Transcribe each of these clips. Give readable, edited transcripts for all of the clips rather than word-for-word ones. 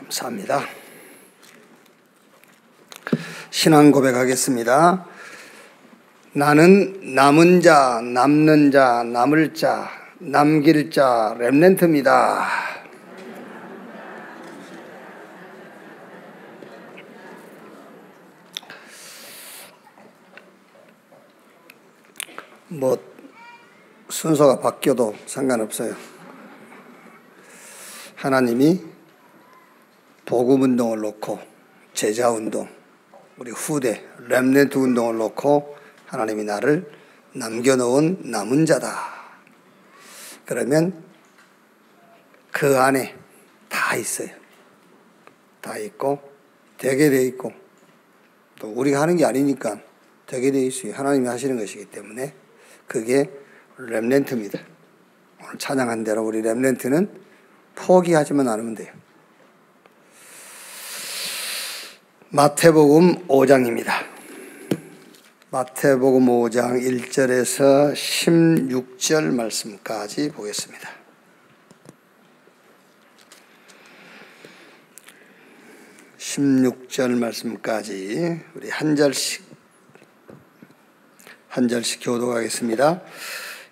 감사합니다. 신앙 고백하겠습니다. 나는 남은 자, 남는 자, 남을 자, 남길 자, 렘넌트입니다. 순서가 바뀌어도 상관없어요. 하나님이 복음운동을 놓고 제자운동, 우리 후대 렘넌트 운동을 놓고 하나님이 나를 남겨놓은 남은 자다. 그러면 그 안에 다 있어요. 다 있고 되게 돼 있고 또 우리가 하는 게 아니니까 되게 돼 있어요. 하나님이 하시는 것이기 때문에 그게 렘넌트입니다. 오늘 찬양한 대로 우리 렘넌트는 포기하지만 않으면 돼요. 마태복음 5장입니다. 마태복음 5장 1절에서 16절 말씀까지 보겠습니다. (16절) 말씀까지 우리 한 절씩 교독하겠습니다.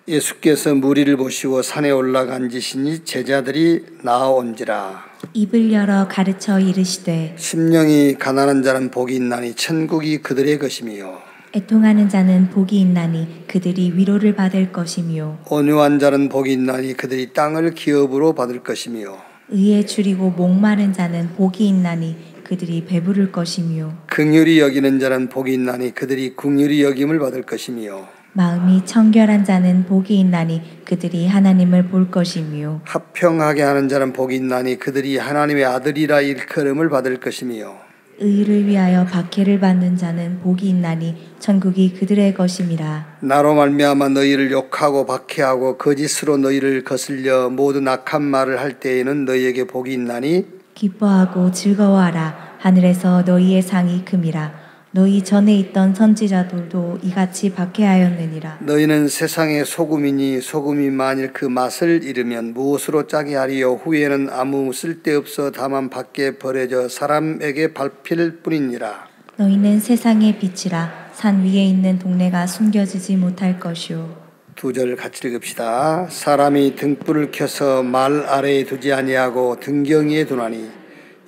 예수께서 무리를 보시고 산에 올라간지시니 제자들이 나아온지라. 입을 열어 가르쳐 이르시되 심령이 가난한 자는 복이 있나니 천국이 그들의 것이며 애통하는 자는 복이 있나니 그들이 위로를 받을 것이며 온유한 자는 복이 있나니 그들이 땅을 기업으로 받을 것이며 의에 줄이고 목마른 자는 복이 있나니 그들이 배부를 것이며 긍휼히 여기는 자는 복이 있나니 그들이 긍휼히 여김을 받을 것이며 마음이 청결한 자는 복이 있나니 그들이 하나님을 볼 것이며 합평하게 하는 자는 복이 있나니 그들이 하나님의 아들이라 일컬음을 받을 것이며 의를 위하여 박해를 받는 자는 복이 있나니 천국이 그들의 것임이라. 나로 말미암아 너희를 욕하고 박해하고 거짓으로 너희를 거슬려 모든 악한 말을 할 때에는 너희에게 복이 있나니 기뻐하고 즐거워하라. 하늘에서 너희의 상이 큼이라. 너희 전에 있던 선지자들도 이같이 박해하였느니라. 너희는 세상의 소금이니 소금이 만일 그 맛을 잃으면 무엇으로 짜게 하리요. 후에는 아무 쓸데없어 다만 밖에 버려져 사람에게 밟힐 뿐이니라. 너희는 세상의 빛이라. 산 위에 있는 동네가 숨겨지지 못할 것이요. 2절 같이 읽읍시다. 사람이 등불을 켜서 말 아래에 두지 아니하고 등경 위에 두나니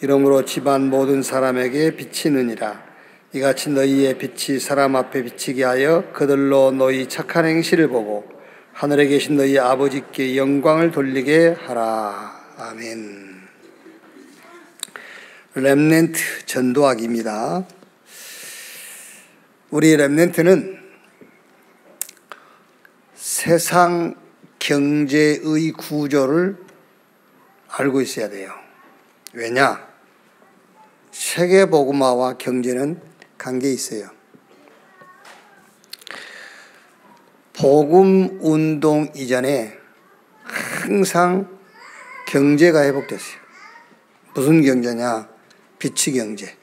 이러므로 집안 모든 사람에게 비치느니라. 이같이 너희의 빛이 사람 앞에 비치게 하여 그들로 너희 착한 행실을 보고 하늘에 계신 너희 아버지께 영광을 돌리게 하라. 아멘. 렘넌트 전도학입니다. 우리 렘넌트는 세상 경제의 구조를 알고 있어야 돼요. 왜냐? 세계복음화와 경제는 관계 있어요. 복음운동 이전에 항상 경제가 회복됐어요. 무슨 경제냐? 빛의 경제.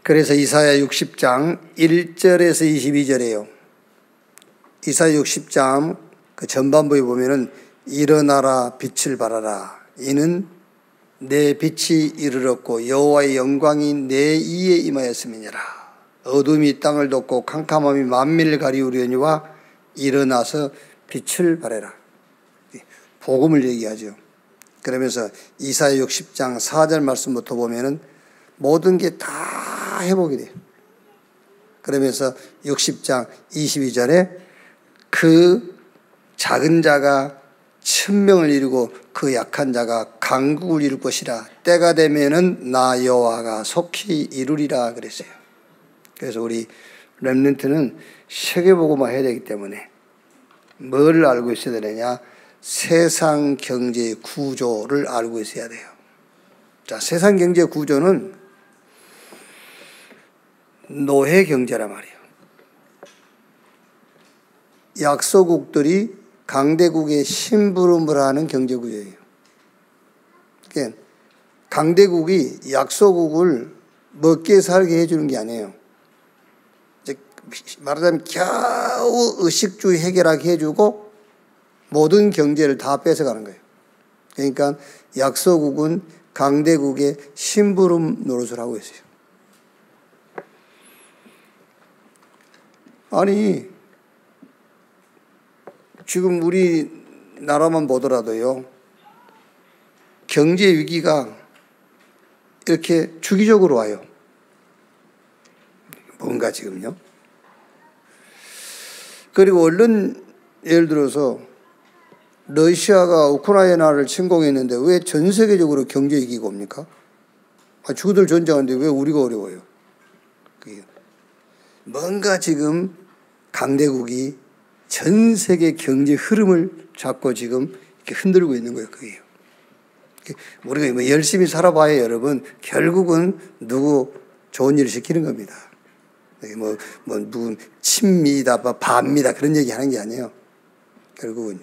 그래서 이사야 60장 1절에서 22절이에요. 이사야 60장 그 전반부에 보면은 일어나라 빛을 발하라. 이는 내 빛이 이르렀고 여호와의 영광이 내 이에 임하였음이니라. 어둠이 땅을 덮고 캄캄함이 만민을 가리우려니와 일어나서 빛을 발해라. 복음을 얘기하죠. 그러면서 이사야 60장 4절 말씀부터 보면은 모든 게 다 회복이 돼요. 그러면서 60장 22절에 그 작은 자가 천명을 이루고 그 약한 자가 강국을 이룰 것이라. 때가 되면은 나 여호와가 속히 이루리라 그랬어요. 그래서 우리 렘넌트는 세계복음화 해야 되기 때문에 뭘 알고 있어야 되느냐? 세상 경제의 구조를 알고 있어야 돼요. 자, 세상 경제 구조는 노예 경제란 말이에요. 약소국들이 강대국의 심부름을 하는 경제구조예요. 그러니까 강대국이 약소국을 먹게 살게 해주는 게 아니에요. 말하자면 겨우 의식주의 해결하게 해주고 모든 경제를 다 뺏어가는 거예요. 그러니까 약소국은 강대국의 심부름 노릇을 하고 있어요. 아니, 지금 우리나라만 보더라도요, 경제 위기가 이렇게 주기적으로 와요. 뭔가 지금요. 그리고 얼른 예를 들어서 러시아가 우크라이나를 침공했는데 왜 전 세계적으로 경제 위기가 옵니까? 주들 전쟁하는데 왜 우리가 어려워요? 그게 뭔가 지금 강대국이 전 세계 경제 흐름을 잡고 지금 이렇게 흔들고 있는 거예요. 그게요. 우리가 뭐 열심히 살아봐야 여러분 결국은 누구 좋은 일을 시키는 겁니다. 누군 친미다, 반미다 그런 얘기 하는 게 아니에요. 결국은요.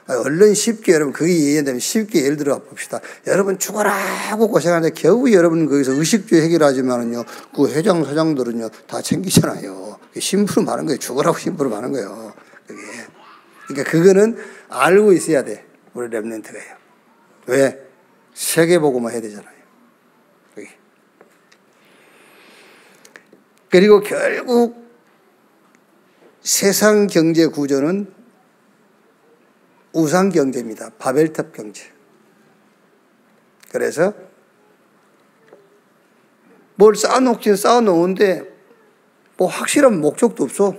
얼른 쉽게 여러분 그게 이해되면 쉽게 예를 들어 봅시다. 여러분 죽어라고 고생하는데 겨우 여러분 거기서 의식주 해결하지만은요 그 회장 사장들은요 다 챙기잖아요. 심부름 하는 거예요. 죽어라고 심부름 하는 거예요. 그게. 그러니까 그거는 알고 있어야 돼. 우리 렘넌트가요. 왜? 세계보고만 해야 되잖아요. 그게. 그리고 결국 세상 경제 구조는 우상 경제입니다. 바벨탑 경제. 그래서 뭘 쌓아놓긴 쌓아놓은데 뭐 확실한 목적도 없어.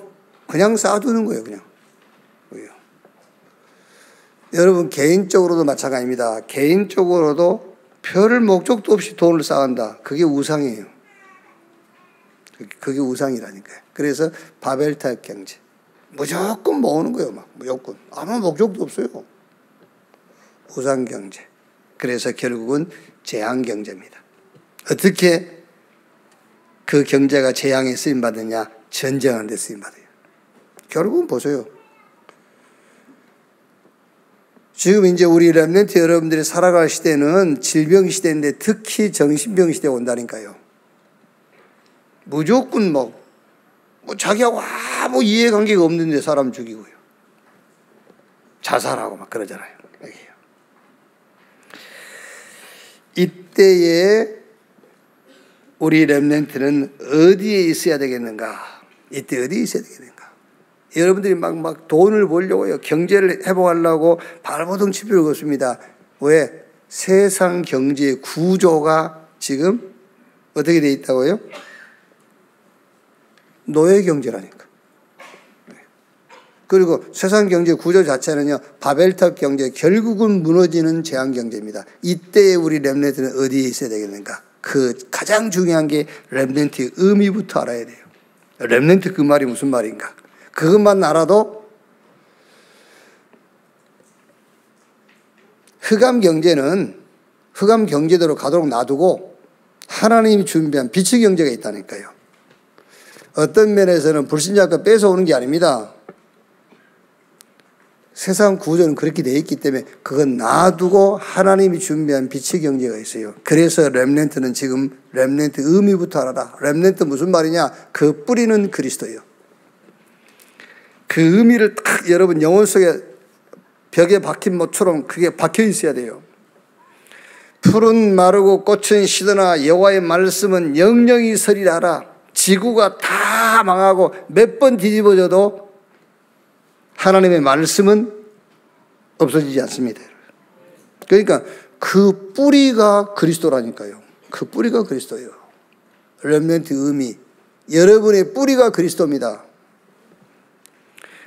그냥 쌓아두는 거예요. 그냥. 여러분 개인적으로도 마찬가지입니다. 개인적으로도 별 목적도 없이 돈을 쌓은다. 그게 우상이에요. 그게 우상이라니까요. 그래서 바벨탑 경제. 무조건 모으는 거예요. 막 무조건. 아무 목적도 없어요. 우상 경제. 그래서 결국은 재앙 경제입니다. 어떻게 그 경제가 재앙에 쓰임 받느냐? 전쟁하는 데 쓰임 받아요. 결국은 보세요. 지금 이제 우리 렘넌트 여러분들이 살아갈 시대는 질병 시대인데 특히 정신병 시대가 온다니까요. 무조건 뭐 자기하고 아무 이해관계가 없는데 사람 죽이고요. 자살하고 막 그러잖아요. 이때에 우리 렘넌트는 어디에 있어야 되겠는가? 이때 어디에 있어야 되겠는가? 여러분들이 막 돈을 벌려고요. 경제를 회복하려고 발버둥 칠 필요가 없습니다. 왜? 세상 경제의 구조가 지금 어떻게 되어 있다고요? 노예 경제라니까. 그리고 세상 경제 구조 자체는요, 바벨탑 경제, 결국은 무너지는 재앙 경제입니다. 이때 우리 렘넌트는 어디에 있어야 되겠는가? 그 가장 중요한 게 렘넌트의 의미부터 알아야 돼요. 렘넌트 그 말이 무슨 말인가? 그것만 알아도 흑암 경제는 흑암 경제대로 가도록 놔두고 하나님이 준비한 빛의 경제가 있다니까요. 어떤 면에서는 불신자가 뺏어오는 게 아닙니다. 세상 구조는 그렇게 되어 있기 때문에 그건 놔두고 하나님이 준비한 빛의 경제가 있어요. 그래서 렘넌트는 지금 렘넌트 의미부터 알아라. 렘넌트 무슨 말이냐? 그 뿌리는 그리스도예요. 그 의미를 딱 여러분 영혼 속에 벽에 박힌 못처럼 그게 박혀 있어야 돼요. 풀은 마르고 꽃은 시드나 여호와의 말씀은 영영이 서리라. 지구가 다 망하고 몇 번 뒤집어져도 하나님의 말씀은 없어지지 않습니다. 그러니까 그 뿌리가 그리스도라니까요. 그 뿌리가 그리스도예요. 렘넌트 의미. 여러분의 뿌리가 그리스도입니다.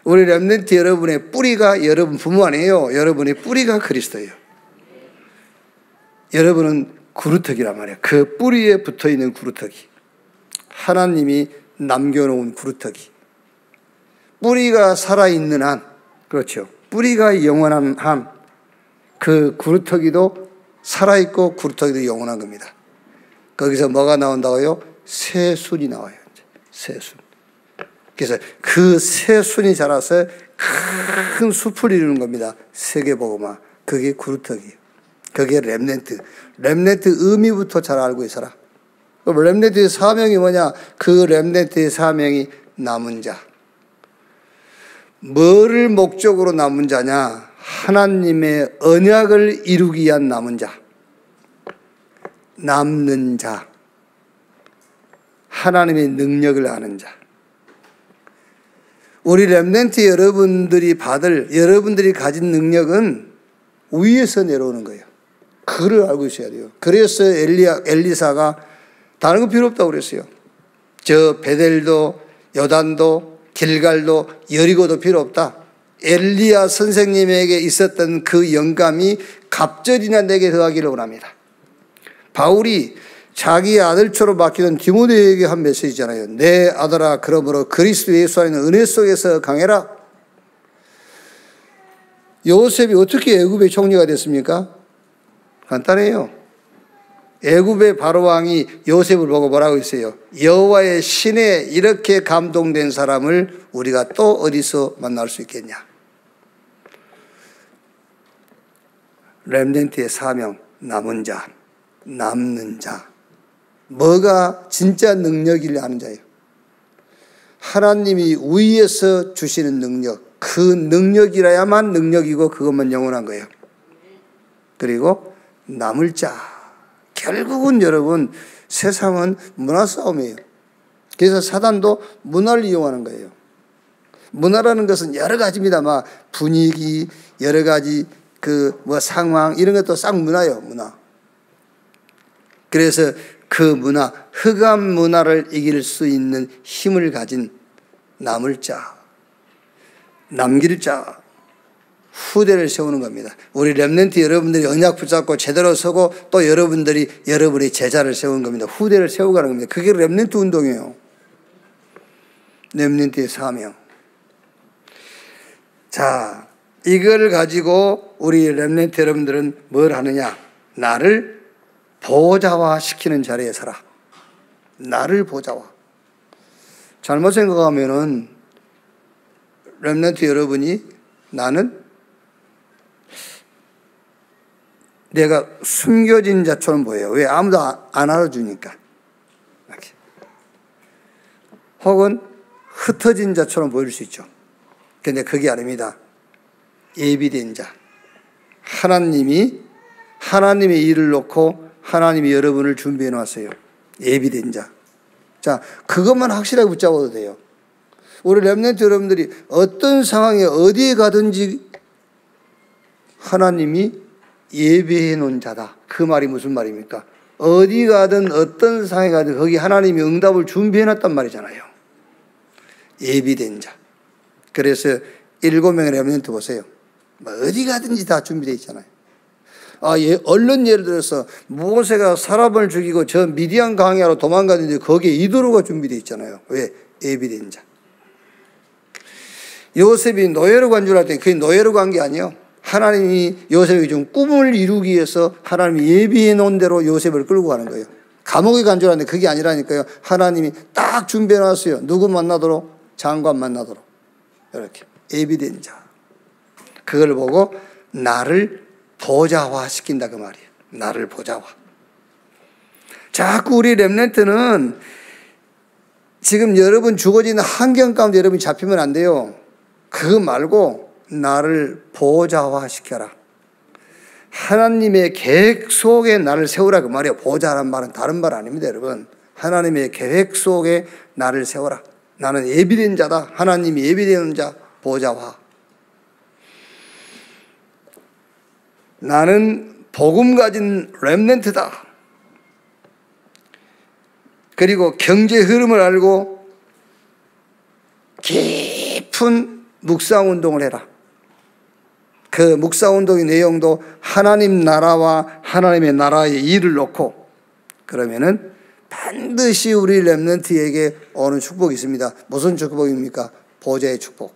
우리 렘넌트 여러분의 뿌리가 여러분 부모 아니에요. 여러분의 뿌리가 그리스도예요. 여러분은 구루터기란 말이에요. 그 뿌리에 붙어있는 구루터기. 하나님이 남겨놓은 구루터기. 뿌리가 살아있는 한, 그렇죠. 뿌리가 영원한 한, 그 구루터기도 살아있고 구루터기도 영원한 겁니다. 거기서 뭐가 나온다고요? 새순이 나와요. 새순. 그래서 그 새순이 자라서 큰 숲을 이루는 겁니다. 세계복음화. 그게 구루터기예요. 그게 렘넌트. 렘넌트 의미부터 잘 알고 있어라. 그럼 렘넌트의 사명이 뭐냐? 그 렘넌트의 사명이 남은 자. 뭐를 목적으로 남은 자냐? 하나님의 언약을 이루기 위한 남은 자, 남는 자, 하나님의 능력을 아는 자. 우리 렘넌트 여러분들이 가진 능력은 위에서 내려오는 거예요. 그걸 알고 있어야 돼요. 그래서 엘리사가 다른 거 필요 없다고 그랬어요. 저 베델도, 요단도, 길갈도, 여리고도 필요 없다. 엘리야 선생님에게 있었던 그 영감이 갑절이나 내게 더하기를 원합니다. 바울이 자기 아들처럼 맡기던 디모데에게 한 메시지잖아요. 내 아들아, 그러므로 그리스도 예수 안에 있는 은혜 속에서 강해라. 요셉이 어떻게 애굽의 총리가 됐습니까? 간단해요. 애굽의 바로왕이 요셉을 보고 뭐라고 했어요? 여호와의 신에 이렇게 감동된 사람을 우리가 또 어디서 만날 수 있겠냐? 렘넌트의 사명, 남은 자, 남는 자. 뭐가 진짜 능력이려 하는 자예요. 하나님이 위에서 주시는 능력, 그 능력이라야만 능력이고 그것만 영원한 거예요. 그리고 남을 자. 결국은 여러분, 세상은 문화 싸움이에요. 그래서 사단도 문화를 이용하는 거예요. 문화라는 것은 여러 가지입니다만 분위기, 여러 가지 상황 이런 것도 싹 문화예요, 문화. 그래서 그 문화, 흑암 문화를 이길 수 있는 힘을 가진 남을 자, 남길 자, 후대를 세우는 겁니다. 우리 렘넌트 여러분들이 언약 붙잡고 제대로 서고 또 여러분의 제자를 세우는 겁니다. 후대를 세워가는 겁니다. 그게 렘넌트 운동이에요. 렘넌트의 사명. 자, 이걸 가지고 우리 렘넌트 여러분들은 뭘 하느냐? 나를 보좌화시키는 자리에 서라. 나를 보좌화. 잘못 생각하면은 렘넌트 여러분이 나는 내가 숨겨진 자처럼 보여요. 왜? 아무도 안 알아주니까. 이렇게. 혹은 흩어진 자처럼 보일 수 있죠. 그런데 그게 아닙니다. 예비된 자. 하나님의 일을 놓고 하나님이 여러분을 준비해 놨어요. 예비된 자. 자, 그것만 확실하게 붙잡아도 돼요. 우리 렘넌트 여러분들이 어떤 상황에 어디에 가든지 하나님이 예비해 놓은 자다. 그 말이 무슨 말입니까? 어디 가든 어떤 상황에 가든 거기 하나님이 응답을 준비해 놨단 말이잖아요. 예비된 자. 그래서 7명의 렘넌트 보세요. 어디 가든지 다 준비되어 있잖아요. 얼른 예를 들어서 모세가 사람을 죽이고 저 미디안 강야로 도망갔는데 거기에 이도로가 준비되어 있잖아요. 왜? 예비된 자. 요셉이 노예로 간 줄 알았더니 그게 노예로 간 게 아니에요. 하나님이 요셉에게 준 꿈을 이루기 위해서 하나님이 예비해 놓은 대로 요셉을 끌고 가는 거예요. 감옥에 간 줄 알았는데 그게 아니라니까요. 하나님이 딱 준비해 놨어요. 누구 만나도록? 장관 만나도록. 이렇게 예비된 자. 그걸 보고 나를 보좌화시킨다 그 말이에요. 나를 보좌화. 자꾸 우리 렘넌트는 지금 여러분 주어지는 환경 가운데 여러분이 잡히면 안 돼요. 그거 말고 나를 보좌화시켜라. 하나님의 계획 속에 나를 세우라 그 말이에요. 보좌라는 말은 다른 말 아닙니다, 여러분. 하나님의 계획 속에 나를 세워라. 나는 예비된 자다. 하나님이 예비된 자, 보좌화. 나는 복음 가진 렘넌트다. 그리고 경제 흐름을 알고 깊은 묵상운동을 해라. 그 묵상운동의 내용도 하나님 나라와 하나님의 나라의 일을 놓고 그러면은 반드시 우리 렘넌트에게 오는 축복이 있습니다. 무슨 축복입니까? 보좌의 축복.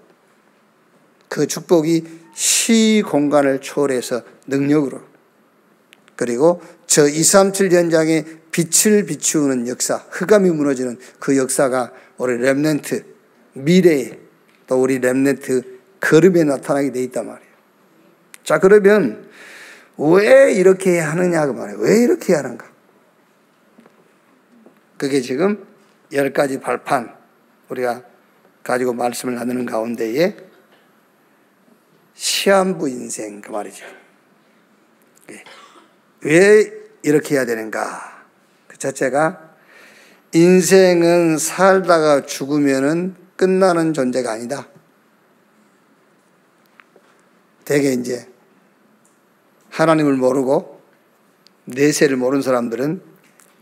그 축복이 시 공간을 초월해서 능력으로 그리고 저 237 현장에 빛을 비추는 역사, 흑암이 무너지는 그 역사가 우리 렘넌트 미래에 또 우리 렘넌트 걸음에 나타나게 돼 있단 말이에요. 자, 그러면 왜 이렇게 하느냐 그 말이에요. 왜 이렇게 하는가? 그게 지금 10가지 발판 우리가 가지고 말씀을 나누는 가운데에 시한부 인생 그 말이죠. 왜 이렇게 해야 되는가? 그 첫째가 인생은 살다가 죽으면은 끝나는 존재가 아니다. 대개 이제 하나님을 모르고 내세를 모르는 사람들은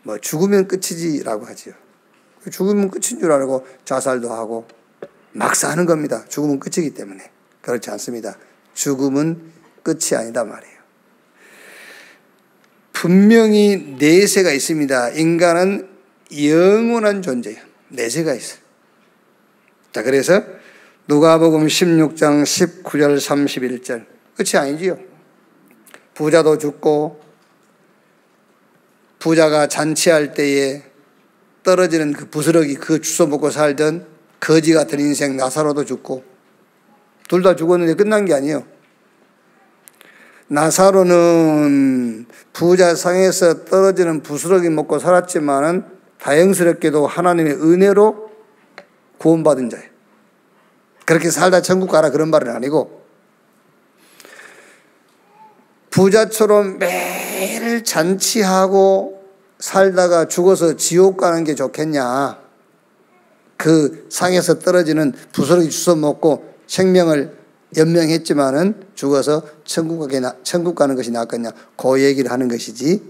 뭐 죽으면 끝이지라고 하죠. 죽으면 끝인 줄 알고 자살도 하고 막 사는 겁니다. 죽으면 끝이기 때문에. 그렇지 않습니다. 죽음은 끝이 아니다 말이에요. 분명히 내세가 있습니다. 인간은 영원한 존재예요. 내세가 있어요. 자, 그래서 누가복음 16장 19절 31절 끝이 아니지요. 부자도 죽고 부자가 잔치할 때에 떨어지는 그 부스러기 그 주워 먹고 살던 거지 같은 인생 나사로도 죽고 둘 다 죽었는데 끝난 게 아니에요. 나사로는 부자 상에서 떨어지는 부스러기 먹고 살았지만은 다행스럽게도 하나님의 은혜로 구원받은 자예요. 그렇게 살다 천국 가라 그런 말은 아니고 부자처럼 매일 잔치하고 살다가 죽어서 지옥 가는 게 좋겠냐. 그 상에서 떨어지는 부스러기 주워 먹고 생명을 연명했지만은 죽어서 천국 가는 것이 낫겠냐. 그 얘기를 하는 것이지.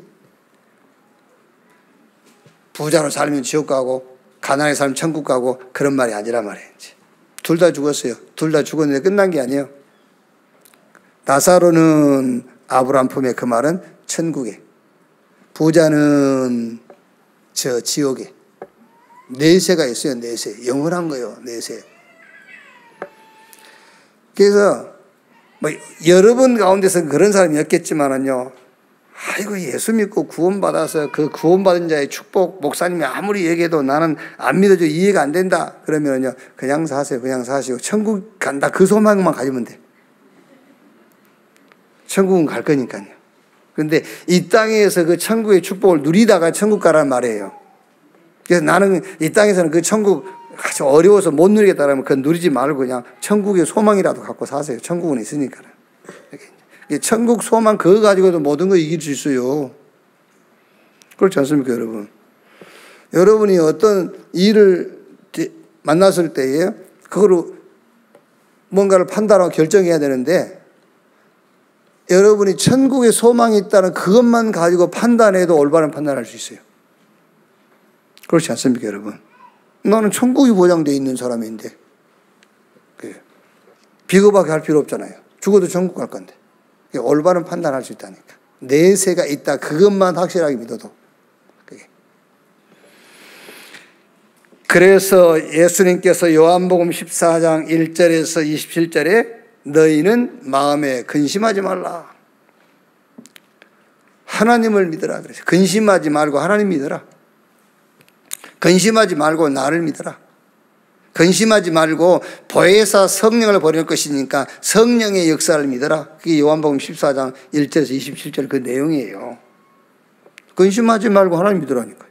부자로 살면 지옥 가고 가난하게 살면 천국 가고 그런 말이 아니란 말이에요. 둘 다 죽었어요. 둘 다 죽었는데 끝난 게 아니에요. 나사로는 아브라함 품에 그 말은 천국에, 부자는 저 지옥에. 내세가 있어요. 내세. 영원한 거예요. 내세. 그래서 뭐 여러 번 가운데서 그런 사람이 없겠지만은요. 아이고 예수 믿고 구원받아서 그 구원받은 자의 축복 목사님이 아무리 얘기해도 나는 안 믿어져 이해가 안 된다. 그러면은요. 그냥 사세요. 그냥 사시고 천국 간다. 그 소망만 가지면 돼. 천국은 갈 거니까요. 그런데 이 땅에서 그 천국의 축복을 누리다가 천국 가란 말이에요. 그래서 나는 이 땅에서는 그 천국 아주 어려워서 못 누리겠다라면 그건 누리지 말고 그냥 천국의 소망이라도 갖고 사세요. 천국은 있으니까. 천국 소망 그거 가지고도 모든 거 이길 수 있어요. 그렇지 않습니까, 여러분? 여러분이 어떤 일을 만났을 때에 그거로 뭔가를 판단하고 결정해야 되는데 여러분이 천국에 소망이 있다는 그것만 가지고 판단해도 올바른 판단을 할 수 있어요. 그렇지 않습니까, 여러분? 나는 천국이 보장되어 있는 사람인데 비겁하게 할 필요 없잖아요. 죽어도 천국 갈 건데. 올바른 판단할 수 있다니까. 내세가 있다. 그것만 확실하게 믿어도. 그래서 예수님께서 요한복음 14장 1절에서 27절에 너희는 마음에 근심하지 말라. 하나님을 믿어라. 그래서 근심하지 말고 하나님 믿어라. 근심하지 말고 나를 믿어라. 근심하지 말고 보혜사 성령을 보낼 것이니까 성령의 역사를 믿어라. 그게 요한복음 14장 1절에서 27절 그 내용이에요. 근심하지 말고 하나님 믿으라니까요.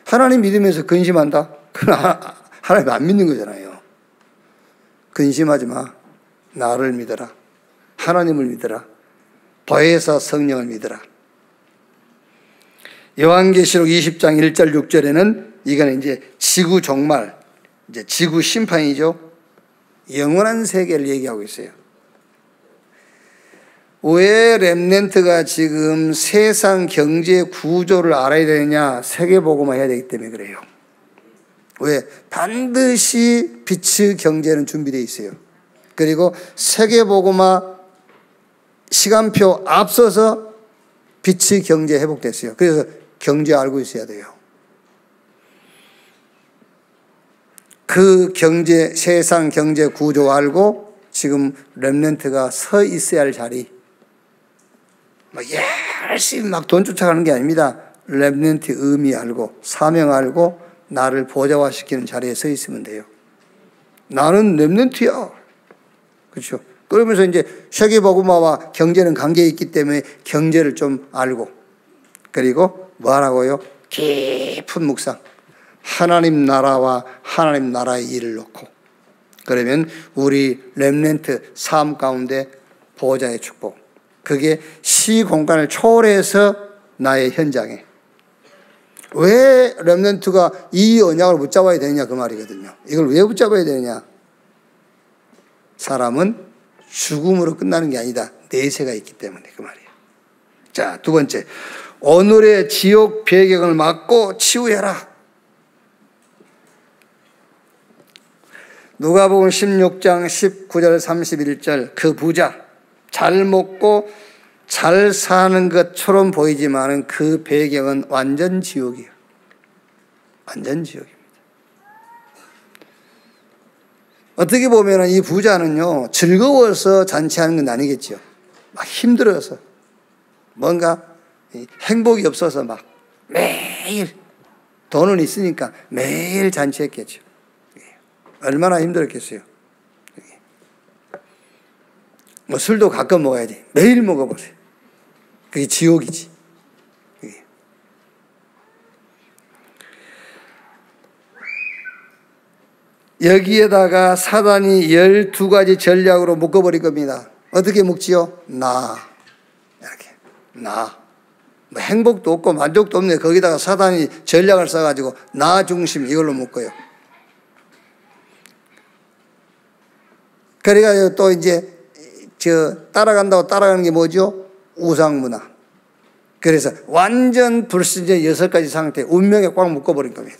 하나님 믿으면서 근심한다? 그건 하나님 안 믿는 거잖아요. 근심하지 마. 나를 믿어라. 하나님을 믿어라. 보혜사 성령을 믿어라. 요한계시록 20장 1절 6절에는 이거는 이제 지구 종말, 이제 지구 심판이죠. 영원한 세계를 얘기하고 있어요. 왜 렘넌트가 지금 세상 경제 구조를 알아야 되느냐? 세계복음화 해야 되기 때문에 그래요. 왜? 반드시 빛의 경제는 준비되어 있어요. 그리고 세계복음화 시간표 앞서서 빛의 경제 회복됐어요. 그래서 경제 알고 있어야 돼요. 그 경제, 세상 경제 구조 알고 지금 렘넌트가 서 있어야 할 자리. 열심히 막 돈 쫓아가는 게 아닙니다. 렘넌트의 의미 알고 사명 알고 나를 보좌화시키는 자리에 서 있으면 돼요. 나는 렘넌트야. 그렇죠. 그러면서 이제 세계복음화와 경제는 관계가 있기 때문에 경제를 좀 알고 그리고 뭐 하라고요? 깊은 묵상. 하나님 나라와 하나님 나라의 일을 놓고 그러면 우리 렘넌트 삶 가운데 보호자의 축복, 그게 시공간을 초월해서 나의 현장에, 왜 렘넌트가 이 언약을 붙잡아야 되느냐 그 말이거든요. 이걸 왜 붙잡아야 되느냐? 사람은 죽음으로 끝나는 게 아니다. 내세가 있기 때문에 그 말이에요. 자, 두 번째, 오늘의 지옥 배경을 막고 치유해라. 누가복음 16장 19절 31절, 그 부자 잘 먹고 잘 사는 것처럼 보이지만은 그 배경은 완전 지옥이에요. 완전 지옥입니다. 어떻게 보면 이 부자는요, 즐거워서 잔치하는 건 아니겠죠. 막 힘들어서, 뭔가 행복이 없어서 막 매일, 돈은 있으니까 매일 잔치했겠죠. 얼마나 힘들었겠어요. 뭐 술도 가끔 먹어야지. 매일 먹어보세요. 그게 지옥이지. 여기에다가 사단이 12가지 전략으로 묶어버릴 겁니다. 어떻게 묶지요? 이렇게. 뭐 행복도 없고 만족도 없네. 거기다가 사단이 전략을 써가지고 나 중심 이걸로 묶어요. 그러니까 또 이제 따라간다고 따라가는 게 뭐죠? 우상문화. 그래서 완전 불순종의 6가지 상태, 운명에 꽉 묶어버린 겁니다.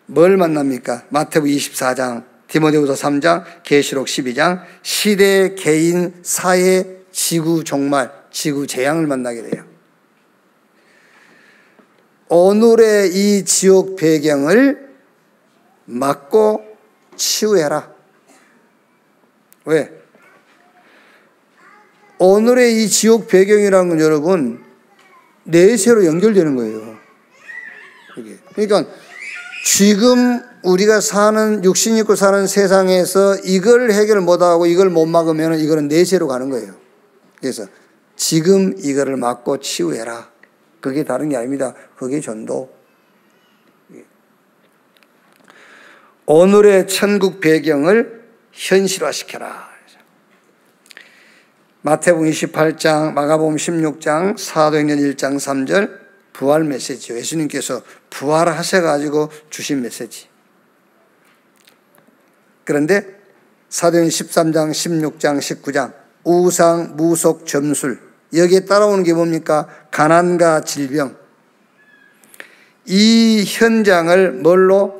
뭘 만납니까? 마태복음 24장, 디모데후서 3장, 계시록 12장, 시대, 개인, 사회, 지구 종말, 지구 재앙을 만나게 돼요. 오늘의 이 지옥 배경을 막고 치유해라. 왜? 오늘의 이 지옥 배경이라는 건 여러분 내세로 연결되는 거예요. 그러니까 지금 우리가 사는, 육신 입고 사는 세상에서 이걸 해결 못하고 이걸 못 막으면 이거는 내세로 가는 거예요. 그래서 지금 이거를 막고 치유해라. 그게 다른 게 아닙니다. 그게 전도. 오늘의 천국 배경을 현실화시켜라. 마태복음 28장, 마가복음 16장, 사도행전 1장 3절 부활 메시지요. 예수님께서 부활하셔가지고 주신 메시지. 그런데 사도행전 13장, 16장, 19장 우상, 무속, 점술, 여기에 따라오는 게 뭡니까? 가난과 질병. 이 현장을 뭘로?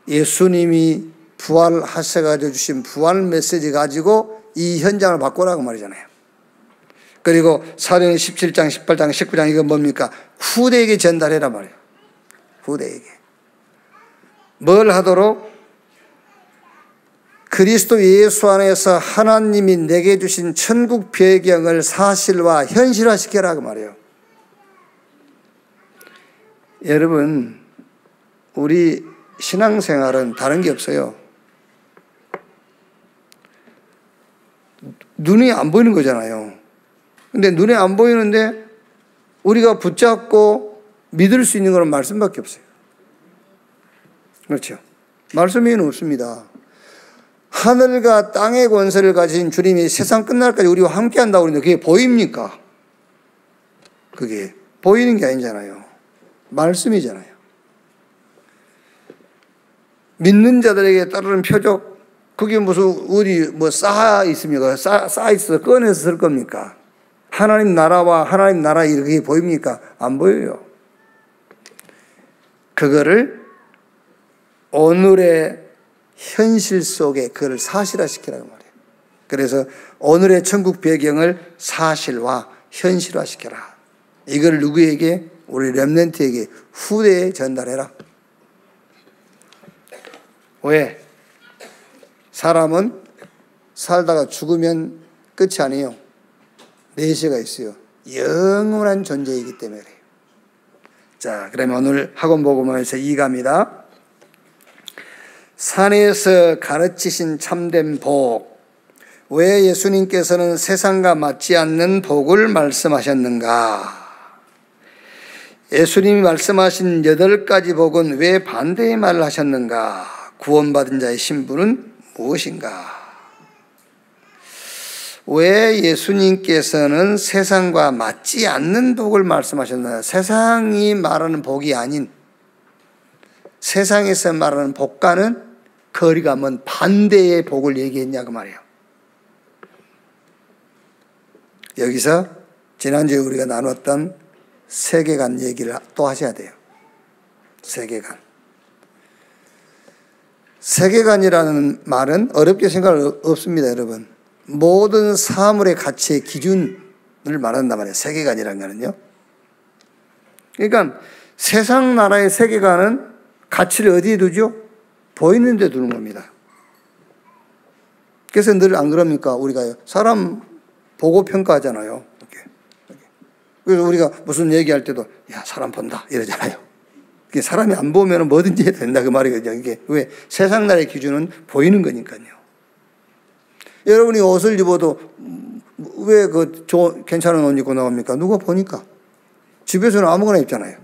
예수님이 부활하셔가지고 주신 부활 메시지 가지고 이 현장을 바꾸라고 말이잖아요. 그리고 사도행전 17장, 18장, 19장 이건 뭡니까? 후대에게 전달해라 말이에요. 후대에게. 뭘 하도록? 그리스도 예수 안에서 하나님이 내게 주신 천국 배경을 사실화, 현실화시켜라 그 말이에요. 여러분, 우리 신앙생활은 다른 게 없어요. 눈이 안 보이는 거잖아요. 근데 눈에 안 보이는데 우리가 붙잡고 믿을 수 있는 건 말씀밖에 없어요. 그렇죠? 말씀 외에는 없습니다. 하늘과 땅의 권세를 가진 주님이 세상 끝날까지 우리와 함께 한다고 그러는데 그게 보입니까? 그게 보이는 게 아니잖아요. 말씀이잖아요. 믿는 자들에게 따르는 표적, 그게 무슨 어디 뭐 쌓아 있습니까? 쌓아 있어서 꺼내서 쓸 겁니까? 하나님 나라와 하나님 나라 이렇게 보입니까? 안 보여요. 그거를 오늘의 현실 속에 그걸 사실화시키라고 말해요. 그래서 오늘의 천국 배경을 사실화, 현실화시켜라. 이걸 누구에게? 우리 렘넌트에게, 후대에 전달해라. 왜? 사람은 살다가 죽으면 끝이 아니에요. 내세가 있어요. 영원한 존재이기 때문에 그래요. 자, 그러면 오늘 학원 복음에서 이갑니다. 산에서 가르치신 참된 복. 왜 예수님께서는 세상과 맞지 않는 복을 말씀하셨는가? 예수님이 말씀하신 8가지 복은 왜 반대의 말을 하셨는가? 구원받은 자의 신분은 무엇인가? 왜 예수님께서는 세상과 맞지 않는 복을 말씀하셨나요? 세상이 말하는 복이 아닌, 세상에서 말하는 복과는 거리가 먼 반대의 복을 얘기했냐고 말이에요. 여기서 지난주에 우리가 나눴던 세계관 얘기를 또 하셔야 돼요. 세계관. 세계관이라는 말은 어렵게 생각할 없습니다, 여러분. 모든 사물의 가치의 기준을 말한단 말이에요. 세계관이라는 거는요. 그러니까 세상 나라의 세계관은 가치를 어디에 두죠? 보이는 데 두는 겁니다. 그래서 늘 안 그럽니까? 우리가 사람 보고 평가하잖아요. 이렇게. 그래서 우리가 무슨 얘기할 때도 야, 사람 본다 이러잖아요. 사람이 안 보면 뭐든지 해도 된다 그 말이거든요. 이게 왜? 세상 나라의 기준은 보이는 거니까요. 여러분이 옷을 입어도 왜 괜찮은 옷 입고 나옵니까? 누가 보니까. 집에서는 아무거나 입잖아요.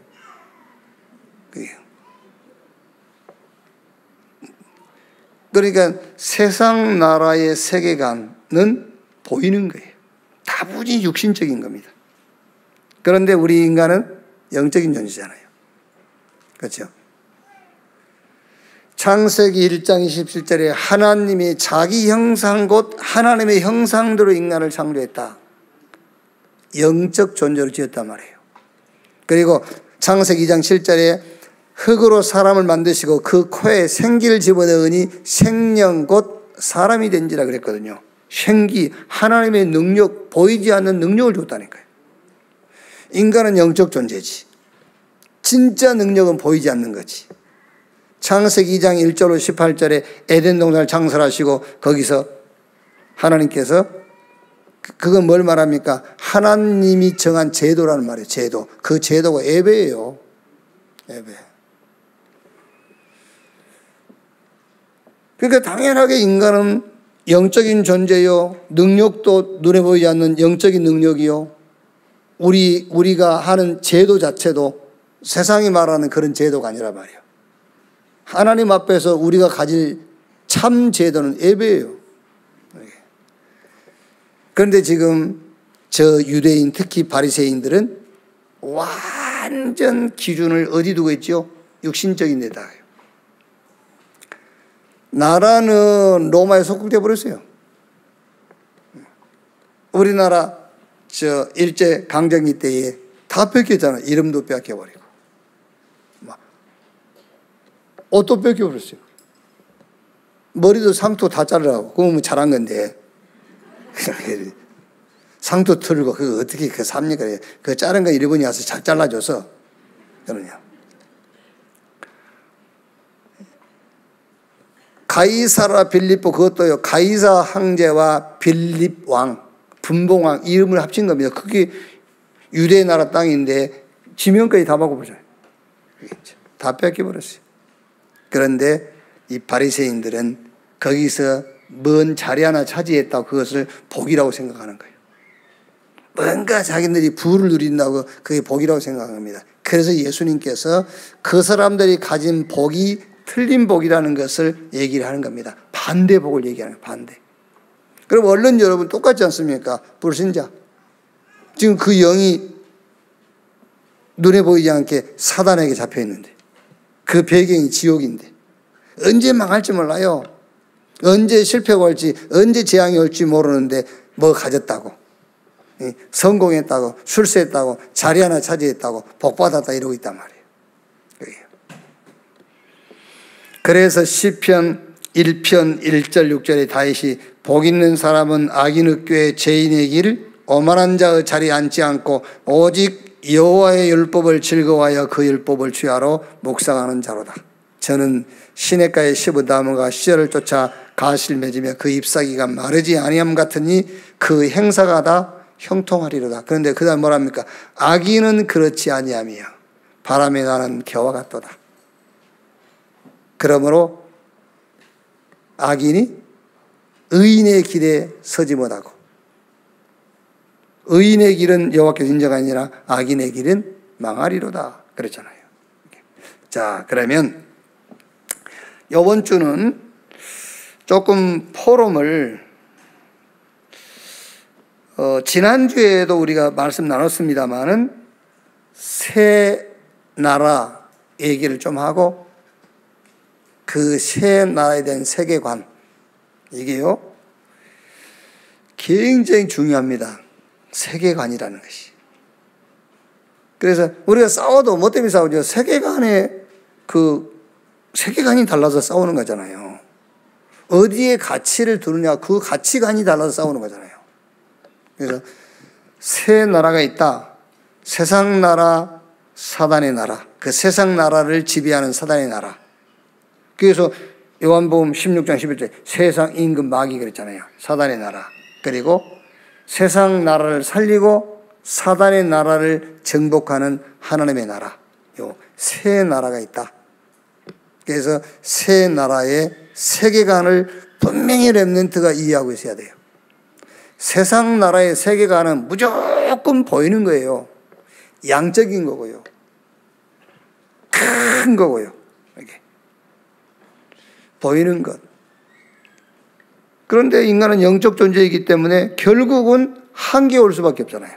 그러니까 세상 나라의 세계관은 보이는 거예요. 다분히 육신적인 겁니다. 그런데 우리 인간은 영적인 존재잖아요. 그렇죠? 창세기 1장 27절에 하나님이 자기 형상 곧 하나님의 형상대로 인간을 창조했다. 영적 존재로 지었단 말이에요. 그리고 창세기 2장 7절에 흙으로 사람을 만드시고 그 코에 생기를 집어넣으니 생명 곧 사람이 된지라 그랬거든요. 생기, 하나님의 능력, 보이지 않는 능력을 줬다니까요. 인간은 영적 존재지. 진짜 능력은 보이지 않는 거지. 창세기 2장 1절로 18절에 에덴 동산을 창설하시고 거기서 하나님께서 그건 뭘 말합니까? 하나님이 정한 제도라는 말이에요. 제도. 그 제도가 예배예요. 예배. 그러니까 당연하게 인간은 영적인 존재요. 능력도 눈에 보이지 않는 영적인 능력이요. 우리가 하는 제도 자체도 세상이 말하는 그런 제도가 아니란 말이에요. 하나님 앞에서 우리가 가질 참 제도는 예배예요. 그런데 지금 저 유대인 특히 바리새인들은 완전 기준을 어디 두고 있죠? 육신적인 데다가요. 나라는 로마에 속국돼 버렸어요. 우리나라 저 일제 강점기 때에 다 뺏겼잖아요. 이름도 뺏겨버리고 옷도 뺏겨버렸어요. 머리도 상토 다 자르라고. 그러면 잘한 건데 상토 틀고 그거 어떻게 그 삽니까? 그 자른 거 일본이 와서 잘 잘라줘서 그러냐. 가이사라 빌립보 그것도요. 가이사 황제와 빌립 왕, 분봉왕 이름을 합친 겁니다. 그게 유대 나라 땅인데 지명까지 다 바꿔버렸어요. 다 뺏겨버렸어요. 그런데 이 바리새인들은 거기서 먼 자리 하나 차지했다고 그것을 복이라고 생각하는 거예요. 뭔가 자기들이 부를 누린다고 그게 복이라고 생각합니다. 그래서 예수님께서 그 사람들이 가진 복이 틀린 복이라는 것을 얘기를 하는 겁니다. 반대 복을 얘기하는 거예요. 반대. 그럼 얼른 여러분 똑같지 않습니까? 불신자. 지금 그 영이 눈에 보이지 않게 사단에게 잡혀 있는데 그 배경이 지옥인데 언제 망할지 몰라요. 언제 실패가 올지 언제 재앙이 올지 모르는데 뭐 가졌다고 성공했다고 출세했다고 자리 하나 차지했다고 복받았다 이러고 있단 말이에요. 그래서 시편 1편 1절 6절에 다윗이 복 있는 사람은 악인의 꾀에 죄인의 길 오만한 자의 자리에 앉지 않고 오직 여호와의 율법을 즐거워하여 그 율법을 취하러 묵상하는 자로다. 저는 시냇가에 심은 나무가 시절을 쫓아 가시를 맺으며 그 잎사귀가 마르지 아니함 같으니 그 행사가 다 형통하리로다. 그런데 그 다음 뭐랍니까? 악인은 그렇지 아니하며 바람에 나는 겨와 같도다. 그러므로 악인이 의인의 길에 서지 못하고 의인의 길은 여호와께서 인정하니라 악인의 길은 망하리로다 그랬잖아요. 자, 그러면 이번 주는 조금 포럼을 지난주에도 우리가 말씀 나눴습니다마는 새 나라 얘기를 좀 하고 그 새 나라에 대한 세계관, 이게요 굉장히 중요합니다. 세계관이라는 것이. 그래서 우리가 싸워도 뭐 때문에 싸우죠? 세계관이 달라서 싸우는 거잖아요. 어디에 가치를 두느냐, 그 가치관이 달라서 싸우는 거잖아요. 그래서 새 나라가 있다. 세상 나라, 사단의 나라. 그 세상 나라를 지배하는 사단의 나라. 그래서 요한복음 16장 11절에 세상 임금 마귀 그랬잖아요. 사단의 나라. 그리고 세상 나라를 살리고 사단의 나라를 정복하는 하나님의 나라. 요 새 나라가 있다. 그래서 새 나라의 세계관을 분명히 렘넌트가 이해하고 있어야 돼요. 세상 나라의 세계관은 무조건 보이는 거예요. 양적인 거고요. 큰 거고요. 이렇게 보이는 것. 그런데 인간은 영적 존재이기 때문에 결국은 한계에 올 수밖에 없잖아요.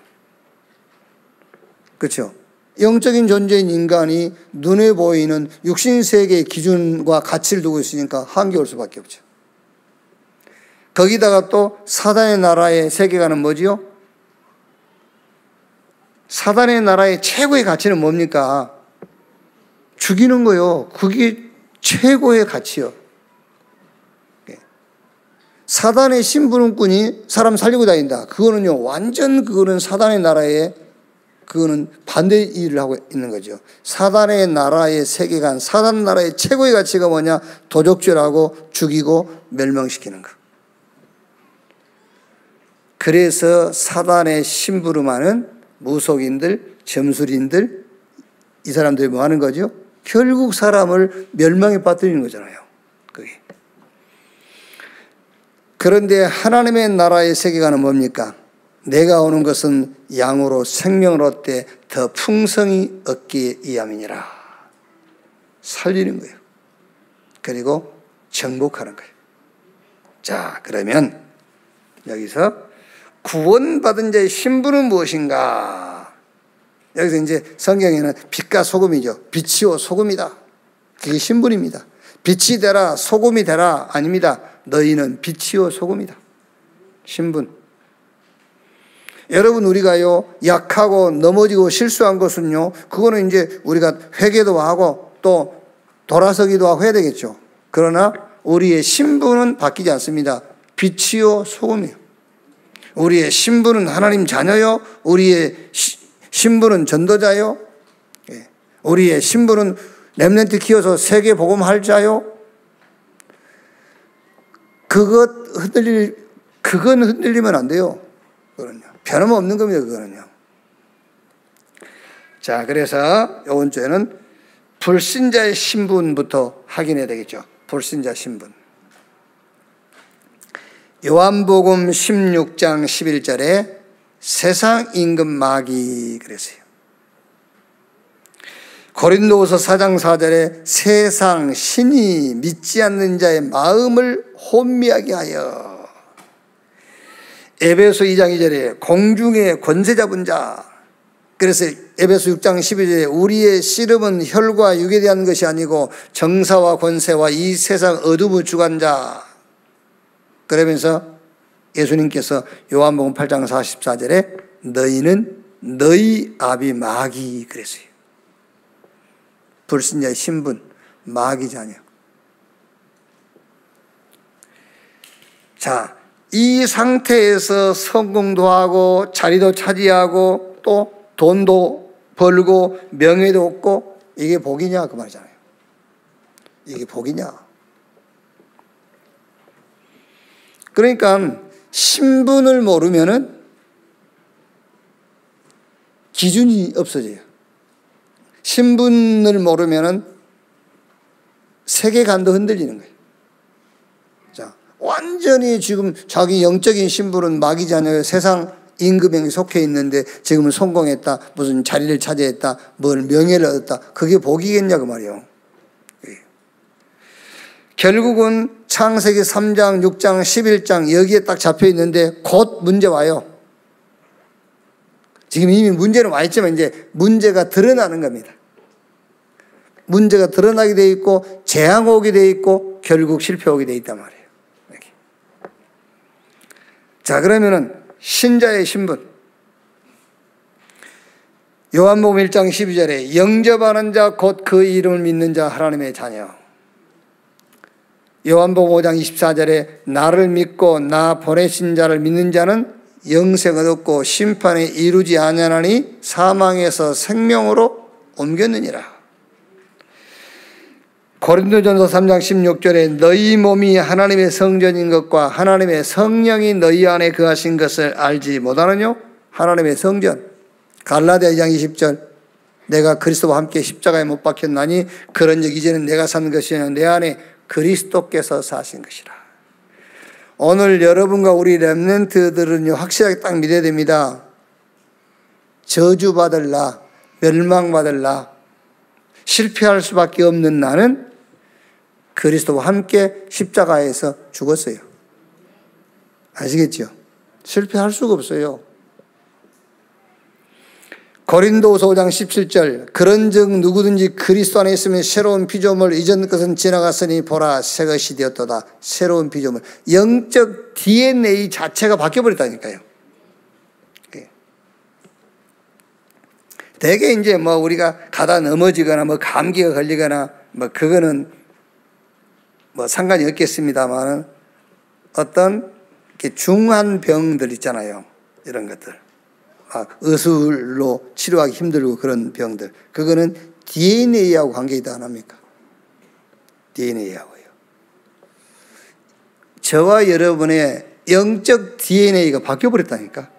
그렇죠? 영적인 존재인 인간이 눈에 보이는 육신세계의 기준과 가치를 두고 있으니까 한계에 올 수밖에 없죠. 거기다가 또 사단의 나라의 세계관은 뭐지요? 사단의 나라의 최고의 가치는 뭡니까? 죽이는 거요. 그게 최고의 가치요. 사단의 심부름꾼이 사람 살리고 다닌다. 그거는요, 완전 그거는 사단의 나라의 그거는 반대 일을 하고 있는 거죠. 사단의 나라의 세계관, 사단 나라의 최고의 가치가 뭐냐? 도적질하고 죽이고 멸망시키는 거. 그래서 사단의 심부름하는 무속인들, 점술인들, 이 사람들이 뭐 하는 거죠? 결국 사람을 멸망에 빠뜨리는 거잖아요. 그게. 그런데 하나님의 나라의 세계관은 뭡니까? 내가 오는 것은 양으로 생명을 얻되 더 풍성히 얻기에 이함이니라. 살리는 거예요. 그리고 정복하는 거예요. 자, 그러면 여기서 구원받은 자의 신분은 무엇인가? 여기서 이제 성경에는 빛과 소금이죠. 빛이요 소금이다. 그게 신분입니다. 빛이 되라, 소금이 되라 아닙니다. 너희는 빛이요 소금이다. 신분. 여러분, 우리가요 약하고 넘어지고 실수한 것은요, 그거는 이제 우리가 회개도 하고 또 돌아서기도 하고 해야 되겠죠. 그러나 우리의 신분은 바뀌지 않습니다. 빛이요 소금이요. 우리의 신분은 하나님 자녀요. 우리의 신분은 전도자요. 우리의 신분은 렘넌트 키워서 세계 복음할 자요. 그건 흔들리면 안 돼요. 그거는요. 변함없는 겁니다. 그거는요. 자, 그래서 이번 주에는 불신자의 신분부터 확인해야 되겠죠. 불신자 신분. 요한복음 16장 11절에 세상 임금 마귀 그랬어요. 고린도후서 4장 4절에 세상 신이 믿지 않는 자의 마음을 혼미하게 하여. 에베소 2장 2절에 공중의 권세 잡은 자. 그래서 에베소 6장 12절에 우리의 씨름은 혈과 육에 대한 것이 아니고 정사와 권세와 이 세상 어둠을 주관 자. 그러면서 예수님께서 요한복음 8장 44절에 너희는 너희 아비 마귀 그랬어요. 불신자의 신분, 마귀 자녀. 자, 이 상태에서 성공도 하고 자리도 차지하고 또 돈도 벌고 명예도 얻고 이게 복이냐 그 말이잖아요. 이게 복이냐. 그러니까 신분을 모르면은 기준이 없어져요. 신분을 모르면은 세계관도 흔들리는 거예요. 자, 완전히 지금 자기 영적인 신분은 마귀 자녀의 세상 임금에게 속해 있는데 지금은 성공했다, 무슨 자리를 차지했다, 뭘 명예를 얻었다. 그게 복이겠냐 그 말이에요. 결국은 창세기 3장, 6장, 11장 여기에 딱 잡혀 있는데 곧 문제 와요. 지금 이미 문제는 와 있지만 이제 문제가 드러나는 겁니다. 문제가 드러나게 돼 있고 재앙 오게 돼 있고 결국 실패 오게 돼 있단 말이에요. 이렇게. 자, 그러면은 신자의 신분. 요한복음 1장 12절에 영접하는 자 곧 그 이름을 믿는 자 하나님의 자녀. 요한복음 5장 24절에 나를 믿고 나 보내신 자를 믿는 자는 영생을 얻고 심판에 이루지 아니하나니 사망에서 생명으로 옮겼느니라. 고린도전서 3장 16절에 너희 몸이 하나님의 성전인 것과 하나님의 성령이 너희 안에 거하신 것을 알지 못하느뇨? 하나님의 성전. 갈라디아 2장 20절 내가 그리스도와 함께 십자가에 못 박혔나니 그런즉 이제는 내가 사는 것이 아니라 내 안에 그리스도께서 사신 것이라. 오늘 여러분과 우리 렘넌트들은요 확실하게 딱 믿어야 됩니다. 저주받을라, 멸망받을라, 실패할 수밖에 없는 나는 그리스도와 함께 십자가에서 죽었어요. 아시겠죠? 실패할 수가 없어요. 고린도후서 5장 17절 그런즉 누구든지 그리스도 안에 있으면 새로운 피조물 이전 것은 지나갔으니 보라 새 것이 되었도다. 새로운 피조물. 영적 DNA 자체가 바뀌어버렸다니까요. 대개 이제 뭐 우리가 가다 넘어지거나 뭐 감기가 걸리거나 뭐 그거는 뭐 상관이 없겠습니다만 어떤 중한 병들 있잖아요. 이런 것들. 의술로 치료하기 힘들고 그런 병들. 그거는 DNA하고 관계 있다 안 합니까? DNA하고요. 저와 여러분의 영적 DNA가 바뀌어버렸다니까.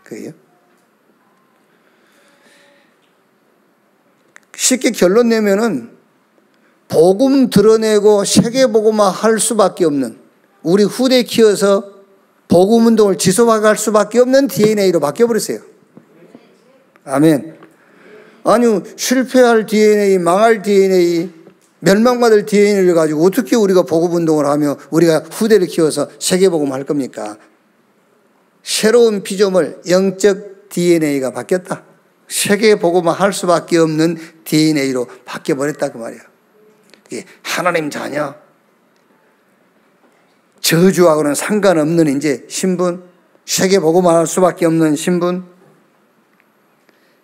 그게요. 쉽게 결론 내면은 복음 드러내고 세계복음화 할 수밖에 없는 우리 후대 키워서 복음 운동을 지속할 수밖에 없는 DNA로 바뀌어버렸어요. 아멘. 아니 실패할 DNA, 망할 DNA, 멸망받을 DNA를 가지고 어떻게 우리가 복음 운동을 하며 우리가 후대를 키워서 세계복음 할 겁니까? 새로운 피조물, 영적 DNA가 바뀌었다. 세계복음화 할 수밖에 없는 DNA로 바뀌어버렸다 그 말이야. 하나님 자녀, 저주하고는 상관없는 이제 신분, 세계복음화 할 수밖에 없는 신분.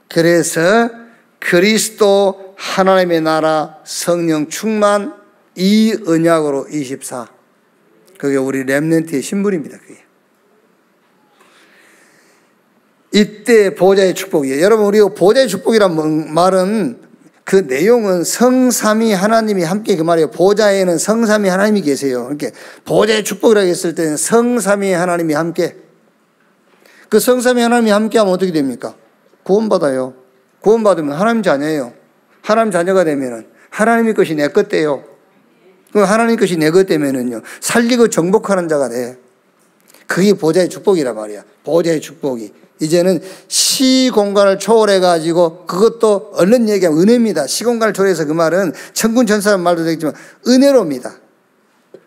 그래서 그리스도 하나님의 나라 성령 충만 이 언약으로 24. 그게 우리 렘넌트의 신분입니다. 그게. 이때 보좌의 축복이에요. 여러분 우리 보좌의 축복이란 말은 그 내용은 성삼위 하나님이 함께 그 말이에요. 보좌에는 성삼위 하나님이 계세요. 이렇게 보좌의 축복이라고 했을 때는 성삼위 하나님이 함께. 그 성삼위 하나님이 함께하면 어떻게 됩니까? 구원받아요. 구원받으면 하나님 자녀예요. 하나님 자녀가 되면은 하나님의 것이 내 것 돼요. 그 하나님 것이 내 것 되면은요 살리고 정복하는 자가 돼. 그게 보좌의 축복이란 말이야. 보좌의 축복이. 이제는 시공간을 초월해가지고 그것도 얼른 얘기하면 은혜입니다. 시공간을 초월해서 그 말은 천군 천사라는 말도 되겠지만 은혜로입니다.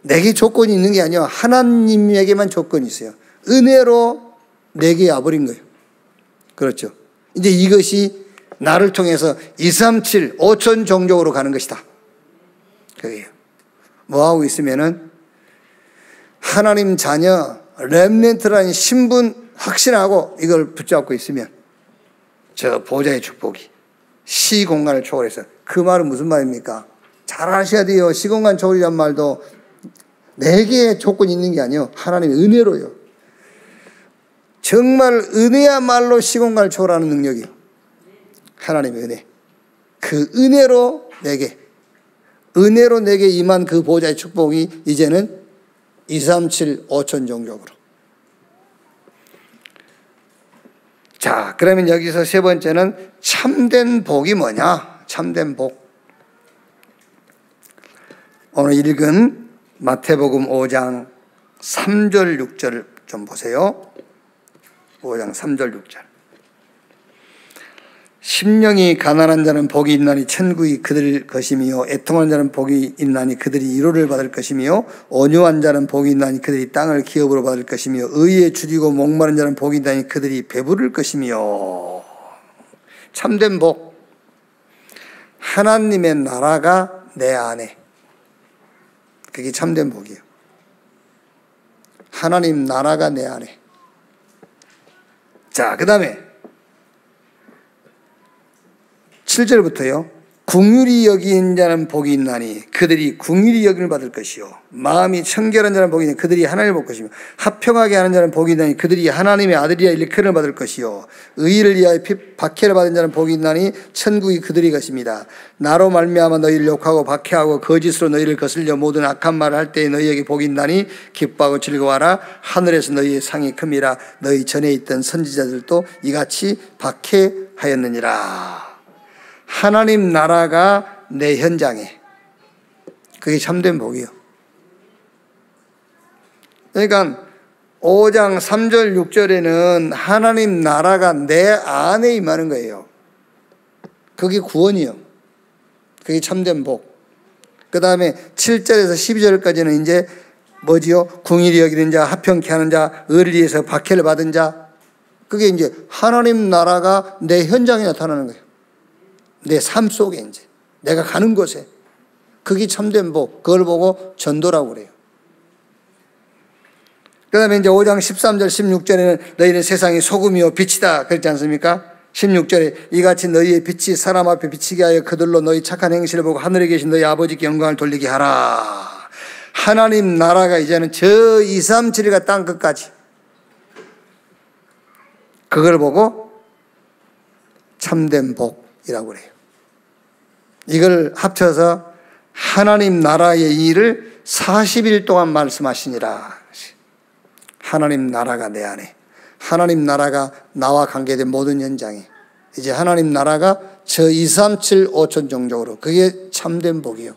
내게 조건이 있는 게 아니라 하나님에게만 조건이 있어요. 은혜로 내게 와버린 거예요. 그렇죠. 이제 이것이 나를 통해서 237, 5천 종족으로 가는 것이다. 그게요. 뭐하고 있으면은 하나님 자녀, 렘넌트라는 신분 확신하고 이걸 붙잡고 있으면 저 보좌의 축복이 시공간을 초월해서 그 말은 무슨 말입니까? 잘 아셔야 돼요. 시공간 초월이란 말도 내게 조건이 있는 게 아니에요. 하나님의 은혜로요. 정말 은혜야말로 시공간을 초월하는 능력이에요. 하나님의 은혜. 그 은혜로 내게 임한 그 보좌의 축복이 이제는 237, 5천 종족으로. 자, 그러면 여기서 세 번째는 참된 복이 뭐냐? 참된 복. 오늘 읽은 마태복음 5장 3절, 6절 좀 보세요. 5장 3절 6절. 심령이 가난한 자는 복이 있나니 천국이 그들 것이며 애통한 자는 복이 있나니 그들이 위로를 받을 것이며 온유한 자는 복이 있나니 그들이 땅을 기업으로 받을 것이며 의에 줄이고 목마른 자는 복이 있나니 그들이 배부를 것이며. 참된 복, 하나님의 나라가 내 안에, 그게 참된 복이에요. 하나님 나라가 내 안에. 자, 그 다음에 7절부터요. 긍휼히 여긴 자는 복이 있나니 그들이 긍휼히 여김을 받을 것이요 마음이 청결한 자는 복이 있나니 그들이 하나님을 볼 것이며 합평하게 하는 자는 복이 있나니 그들이 하나님의 아들이라 일컬음을 받을 것이요 의를 위하여 박해를 받은 자는 복이 있나니 천국이 그들이 것입니다. 나로 말미암아 너희를 욕하고 박해하고 거짓으로 너희를 거슬려 모든 악한 말을 할 때에 너희에게 복이 있나니 기뻐하고 즐거워하라. 하늘에서 너희의 상이 큽니다. 너희 전에 있던 선지자들도 이같이 박해하였느니라. 하나님 나라가 내 현장에, 그게 참된 복이요. 그러니까 5장 3절 6절에는 하나님 나라가 내 안에 임하는 거예요. 그게 구원이요. 그게 참된 복. 그 다음에 7절에서 12절까지는 이제 뭐지요? 긍휼히 여기는 자, 합평케 하는 자, 의를 위해서 박해를 받은 자. 그게 이제 하나님 나라가 내 현장에 나타나는 거예요. 내 삶 속에 이제 내가 가는 곳에. 그게 참된 복. 그걸 보고 전도라고 그래요. 그 다음에 이제 5장 13절 16절에는 너희는 세상의 소금이요 빛이다 그랬지 않습니까? 16절에 이같이 너희의 빛이 사람 앞에 비치게 하여 그들로 너희 착한 행실을 보고 하늘에 계신 너희 아버지께 영광을 돌리게 하라. 하나님 나라가 이제는 저 2, 3, 7일가 땅 끝까지. 그걸 보고 참된 복이라고 그래요. 이걸 합쳐서 하나님 나라의 일을 40일 동안 말씀하시니라. 하나님 나라가 내 안에, 하나님 나라가 나와 관계된 모든 현장에, 이제 하나님 나라가 저 2, 3, 7, 5천 종족으로, 그게 참된 복이요.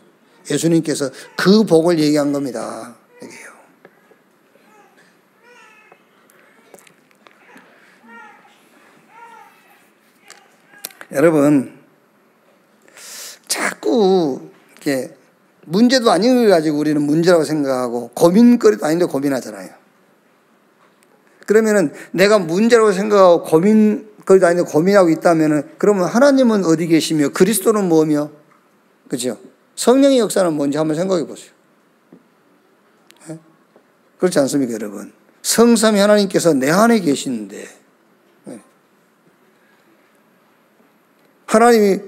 예수님께서 그 복을 얘기한 겁니다. 이게요. 여러분, 자꾸 이렇게 문제도 아닌 걸 가지고 우리는 문제라고 생각하고 고민거리도 아닌데 고민하잖아요. 그러면은 내가 문제라고 생각하고 고민거리도 아닌데 고민하고 있다면은 그러면 하나님은 어디 계시며 그리스도는 뭐며, 그죠? 성령의 역사는 뭔지 한번 생각해 보세요. 네? 그렇지 않습니까, 여러분? 성삼위 하나님께서 내 안에 계시는데, 네. 하나님이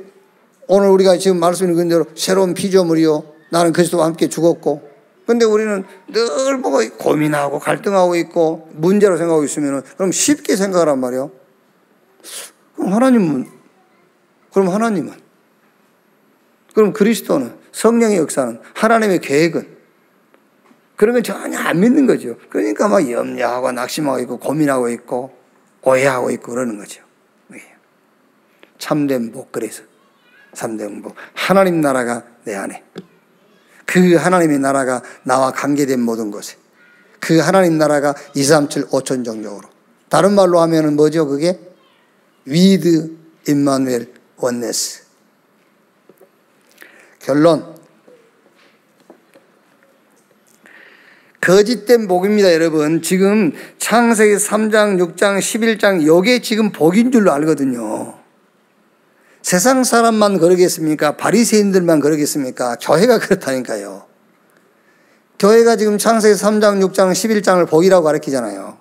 오늘 우리가 지금 말씀 읽은 대로 새로운 피조물이요, 나는 그리스도와 함께 죽었고, 근데 우리는 늘 보고 고민하고 갈등하고 있고 문제로 생각하고 있으면 그럼 쉽게 생각하란 말이에요. 그럼 하나님은 그럼 그리스도는, 성령의 역사는, 하나님의 계획은, 그런 건 전혀 안 믿는 거죠. 그러니까 막 염려하고 낙심하고 있고 고민하고 있고 오해하고 있고 그러는 거죠. 참된 복, 그래서 참된 복, 하나님 나라가 내 안에, 그 하나님의 나라가 나와 관계된 모든 곳에, 그 하나님 나라가 2, 3, 7, 5천 종족으로, 다른 말로 하면은 뭐죠? 그게 with Emmanuel oneness. 결론, 거짓된 복입니다. 여러분, 지금 창세기 3장 6장 11장 요게 지금 복인 줄로 알거든요. 세상 사람만 그러겠습니까? 바리새인들만 그러겠습니까? 교회가 그렇다니까요. 교회가 지금 창세기 3장 6장 11장을 복이라고 가르치잖아요.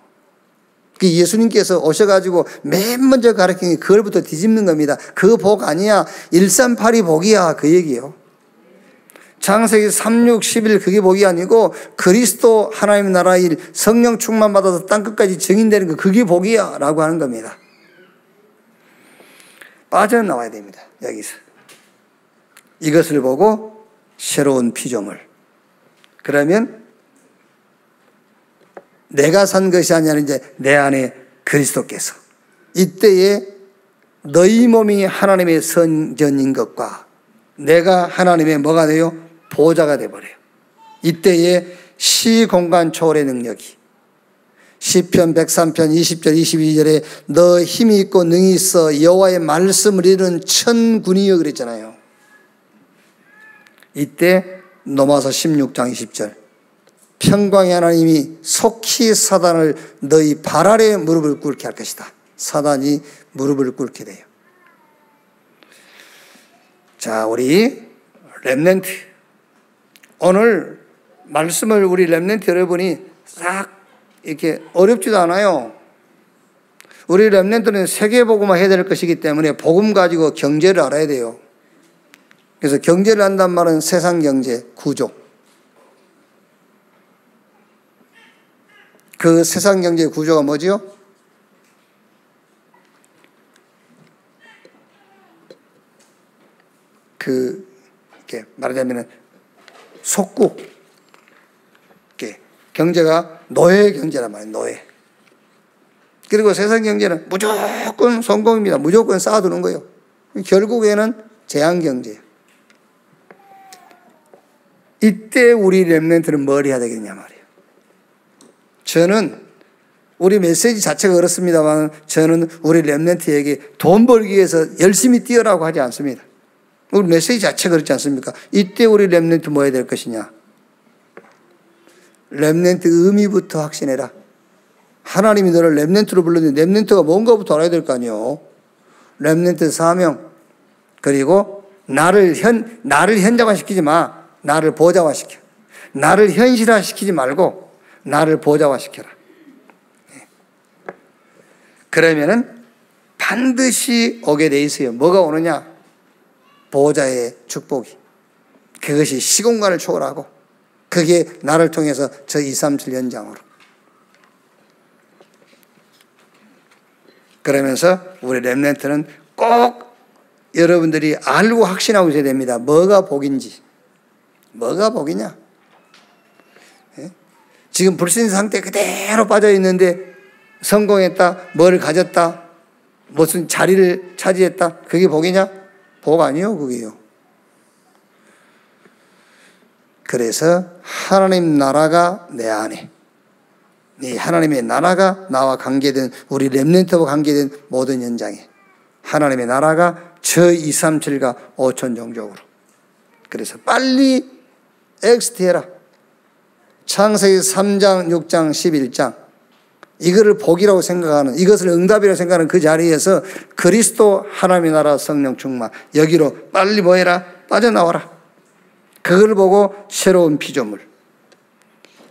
예수님께서 오셔가지고 맨 먼저 가르친 게 그걸부터 뒤집는 겁니다. 그 복 아니야, 138이 복이야, 그 얘기예요. 창세기 3, 6, 11 그게 복이 아니고 그리스도 하나님 나라 일, 성령 충만 받아서 땅끝까지 증인되는 거, 그게 복이야 라고 하는 겁니다. 빠져나와야 됩니다. 여기서 이것을 보고 새로운 피조물, 그러면 내가 산 것이 아니라 이제 내 안에 그리스도께서, 이때에 너희 몸이 하나님의 성전인 것과 내가 하나님의 뭐가 돼요? 보좌가 돼버려요. 이때에 시공간 초월의 능력이, 시편 103편 20절 22절에 너 힘이 있고 능이 있어 여호와의 말씀을 이루는 천군이여 그랬잖아요. 이때 로마서 16장 20절 평강의 하나님이 속히 사단을 너희 발 아래 무릎을 꿇게 할 것이다. 사단이 무릎을 꿇게 돼요. 자, 우리 렘넌트, 오늘 말씀을 우리 렘넌트 여러분이 싹 이렇게 어렵지도 않아요. 우리 렘넌트는 세계복음화 해야 될 것이기 때문에 복음 가지고 경제를 알아야 돼요. 그래서 경제를 한단 말은 세상 경제 구조, 그 세상 경제 구조가 뭐지요? 이렇게 말하자면 속국, 이렇게 경제가 노예 경제란 말이에요. 노예. 그리고 세상 경제는 무조건 성공입니다. 무조건 쌓아두는 거예요. 결국에는 재앙 경제예요. 이때 우리 렘넌트는 뭘 해야 되겠냐 말이에요. 저는 우리 메시지 자체가 그렇습니다만 저는 우리 렘넌트에게 돈 벌기 위해서 열심히 뛰어라고 하지 않습니다. 우리 메시지 자체가 그렇지 않습니까? 이때 우리 렘넌트 뭐 해야 될 것이냐? 렘넌트 의미부터 확신해라. 하나님이 너를 렘넌트로 불렀는데 렘넌트가 뭔가부터 알아야 될 거 아니에요. 렘넌트 사명, 그리고 나를 현장화시키지 마. 나를 보좌화시켜. 나를 현실화시키지 말고 나를 보좌화시켜라. 그러면은 반드시 오게 돼 있어요. 뭐가 오느냐? 보좌의 축복이. 그것이 시공간을 초월하고 그게 나를 통해서 저 237 현장으로. 그러면서 우리 렘넌트는 꼭 여러분들이 알고 확신하고 있어야 됩니다. 뭐가 복인지. 뭐가 복이냐? 지금 불신 상태 그대로 빠져 있는데 성공했다, 뭘 가졌다, 무슨 자리를 차지했다, 그게 복이냐? 복 아니요, 그게요. 그래서 하나님 나라가 내 안에, 이 하나님의 나라가 나와 관계된 우리 렘넌트와 관계된 모든 현장에 하나님의 나라가 저 237과 5천 종족으로. 그래서 빨리 엑스트해라. 창세기 3장, 6장, 11장 이거를 복이라고 생각하는, 이것을 응답이라고 생각하는 그 자리에서 그리스도 하나님의 나라 성령 충만, 여기로 빨리 뭐해라? 빠져나와라. 그걸 보고 새로운 피조물.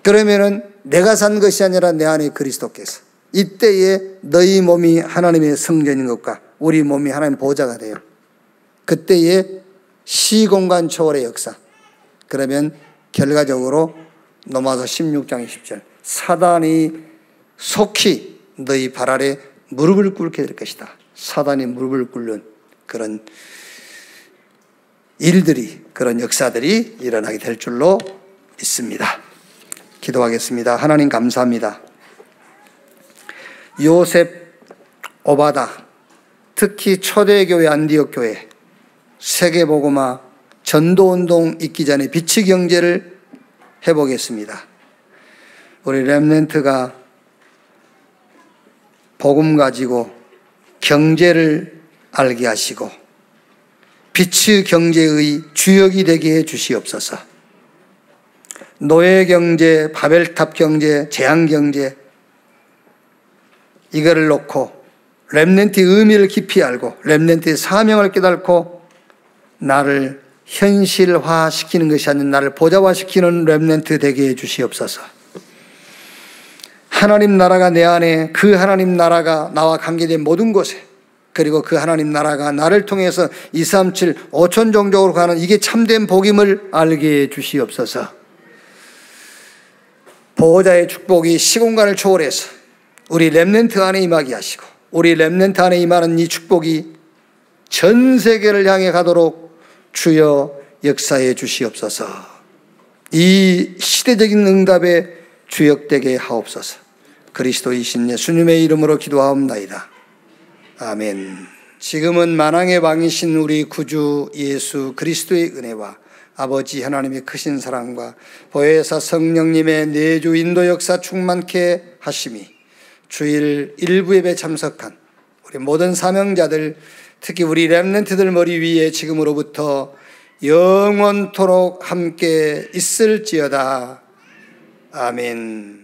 그러면은 내가 산 것이 아니라 내 안에 그리스도께서. 이때에 너희 몸이 하나님의 성전인 것과 우리 몸이 하나님의 보좌가 돼요. 그때에 시공간 초월의 역사. 그러면 결과적으로 로마서 16장 20절 사단이 속히 너희 발 아래 무릎을 꿇게 될 것이다. 사단이 무릎을 꿇는 그런 일들이, 그런 역사들이 일어나게 될 줄로 믿습니다. 기도하겠습니다. 하나님 감사합니다. 요셉, 오바다, 특히 초대교회 안디옥 교회, 세계복음화, 전도운동 있기 전에 빛의 경제를 해보겠습니다. 우리 렘넌트가 복음 가지고 경제를 알게 하시고 빛의 경제의 주역이 되게 해 주시옵소서. 노예 경제, 바벨탑 경제, 재앙 경제 이거를 놓고 렘넌트의 의미를 깊이 알고 렘넌트의 사명을 깨닫고 나를 현실화시키는 것이 아닌 나를 보좌화시키는 렘넌트 되게 해 주시옵소서. 하나님 나라가 내 안에, 그 하나님 나라가 나와 관계된 모든 곳에, 그리고 그 하나님 나라가 나를 통해서 237, 5천 종족으로 가는 이게 참된 복임을 알게 해 주시옵소서. 보호자의 축복이 시공간을 초월해서 우리 렘넌트 안에 임하게 하시고 우리 렘넌트 안에 임하는 이 축복이 전 세계를 향해 가도록 주여 역사해 주시옵소서. 이 시대적인 응답에 주역되게 하옵소서. 그리스도이신 예수님의 이름으로 기도하옵나이다. 아멘. 지금은 만왕의 왕이신 우리 구주 예수 그리스도의 은혜와 아버지 하나님의 크신 사랑과 보혜사 성령님의 내주 인도 역사 충만케 하심이 주일 일부 예배 참석한 우리 모든 사명자들, 특히 우리 렘넌트들 머리 위에 지금으로부터 영원토록 함께 있을지어다. 아멘.